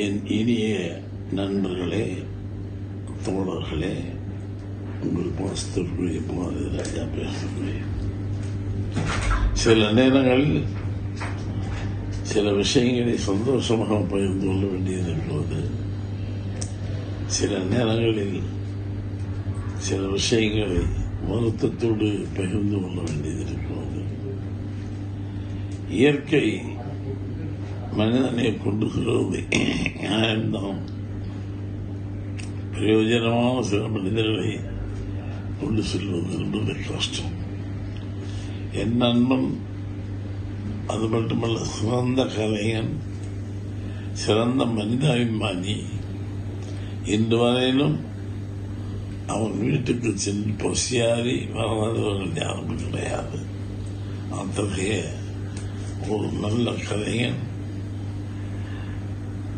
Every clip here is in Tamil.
என் இனிய நண்பர்களே, தோழர்களே, உங்கள் பாஸ்தருடைய ராஜா பேசுகிறேன். சில நேரங்களில் சில விஷயங்களை சந்தோஷமாக பகிர்ந்து கொள்ள வேண்டியிருக்கிறது. சில நேரங்களில் சில விஷயங்களை வருத்தத்தோடு பகிர்ந்து கொள்ள வேண்டியதிருக்கிறது. இயற்கை மனிதனை கொண்டுகிறது. நியாயம்தான். பிரயோஜனமான சில மனிதர்களை கொண்டு செல்வது என்பது கஷ்டம். என் நண்பன், அது மட்டுமல்ல, சிறந்த கலைஞன், சிறந்த மனிதாபிமானி. இன்று வரையிலும் அவன் வீட்டுக்கு சென்று பசியாரி வராதவர்கள் யாரும் கிடையாது. அத்தகைய ஒரு நல்ல கலைஞன்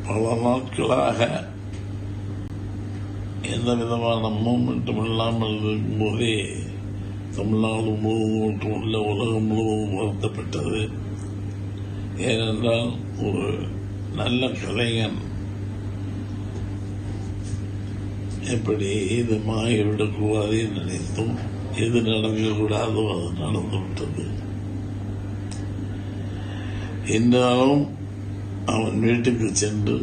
பல நாட்களாக எந்த விதமான மூமெண்ட்டும் இல்லாமல் இருக்கும்போதே தமிழ்நாடு முழுவதும் மட்டுமல்ல, உலகம் முழுவதும் வருத்தப்பட்டது. ஏனென்றால் ஒரு நல்ல கலைஞன் எப்படி இது மாறிவிடக்கூடாது நினைத்தும் எது நடக்கக்கூடாதோ அது நடந்துவிட்டது. என்றாலும் அவன் வீட்டுக்கு சென்று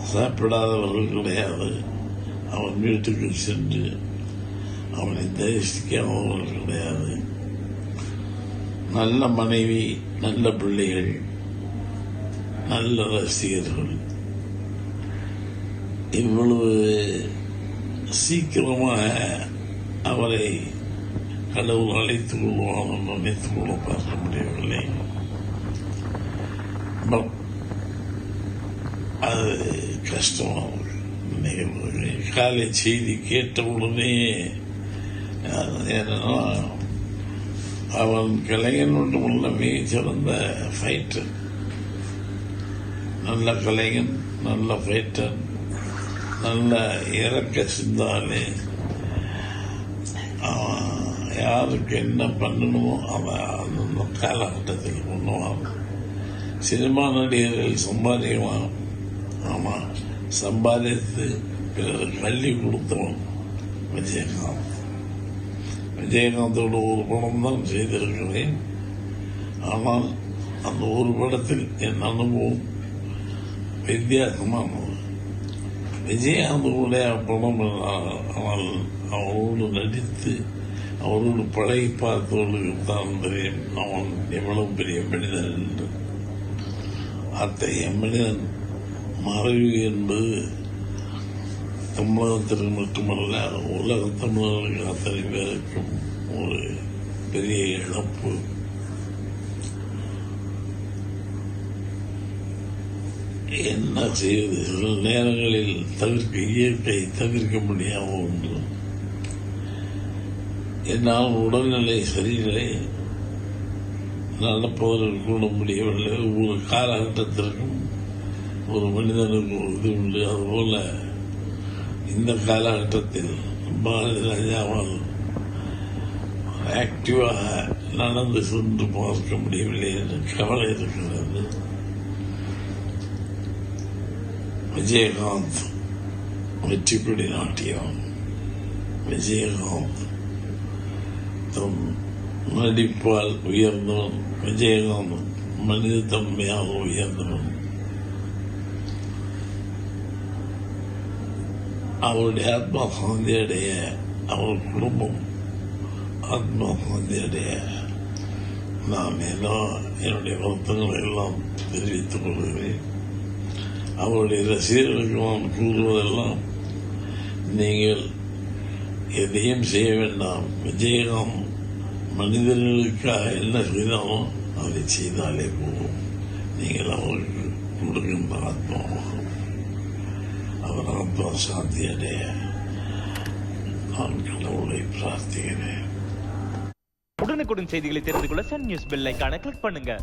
சாப்பிடாதவர்கள் கிடையாது. அவன் வீட்டுக்கு சென்று அவனை தரிசிக்காதவர்கள் கிடையாது. நல்ல மனைவி, நல்ல பிள்ளைகள், நல்ல ரசிகர்கள். இவ்வளவு சீக்கிரமாக அவரை கடவுள் அழைத்துக் கொள்வான் நினைத்துக் கொள்ள பார்க்க முடியவில்லை. அது கஷ்டமான நிகழ்வு. காலை செய்தி கேட்டவுடனே அவன் கலைஞன் மட்டுமல்ல, மிகச்சிறந்த ஃபைட்டர். நல்ல கலைஞன், நல்ல ஃபைட்டர், நல்ல இறக்க சிந்தாலே. யாருக்கு என்ன பண்ணணுமோ அவன் அந்த காலகட்டத்தில் பண்ணுவான். சினிமா நடிகர்கள் சம்பாதிக்குவான். ஆமாம், சம்பாதித்து பிறருக்கு அள்ளி கொடுத்தவன் விஜயகாந்த். விஜயகாந்தோட ஒரு படம் தான் செய்திருக்கிறேன். ஆனால் அந்த ஒரு படத்தில் என் அனுபவம் வித்தியாசமானது. விஜயகாந்தோடைய படம், ஆனால் அவரோடு நடித்து அவரோடு பழகி பார்த்தவர்களுக்கு தான் தெரியும் அவன் எவ்வளவு பெரிய மனிதன் என்று. அத்தகைய மனிதன் மறைவு என்பது தமிழகத்திற்கு மட்டுமல்ல, உலக தமிழர்களுக்கு அத்தனை பேருக்கும் ஒரு பெரிய இழப்பு. என்ன செய்வது? சில நேரங்களில் இயற்கை தவிர்க்க முடியாத ஒன்று. என்னால் உடல்நிலை சரியில்லை, நடப்பவர்கள் கூட முடியவில்லை. ஒரு காலகட்டத்திற்கும் ஒரு மனிதனுக்கு ஒரு இது உண்டு. அதுபோல இந்த காலகட்டத்தில் பாரதி ராஜாவால் ஆக்டிவாக நடந்து சென்று பார்க்க முடியவில்லை என்று கவலை இருக்கிறது. விஜயகாந்த் வெற்றிப்படி நாட்டியம். விஜயகாந்த் தம் நடிப்பால் உயர்ந்தவன். விஜயகாந்த் மனித தன்மையாக உயர்ந்தவன். அவருடைய ஆத்மா சாந்தி அடைய, அவர் குடும்பம் ஆத்மா சாந்தி அடைய நான் என்னுடைய வருத்தங்களை எல்லாம் தெரிவித்துக் கொள்கிறேன். அவருடைய ரசிகர்களுக்கு நான் கூறுவதெல்லாம், நீங்கள் எதையும் செய்ய வேண்டாம். விஜயகாந்த் மனிதர்களுக்காக என்ன செய்தாலும் அதை செய்தாலே போதும். நீங்கள் அவருக்கு கொடுக்கின்ற ஆத்மாவாகும். அவர் ஆத்மா சாந்தி அடைய நான் கடவுளை பிரார்த்திக்கிறேன். உடனுக்குடன் செய்திகளை தெரிந்து கொள்ள சன் நியூஸ் பெல் ஐகானை கிளிக் பண்ணுங்க.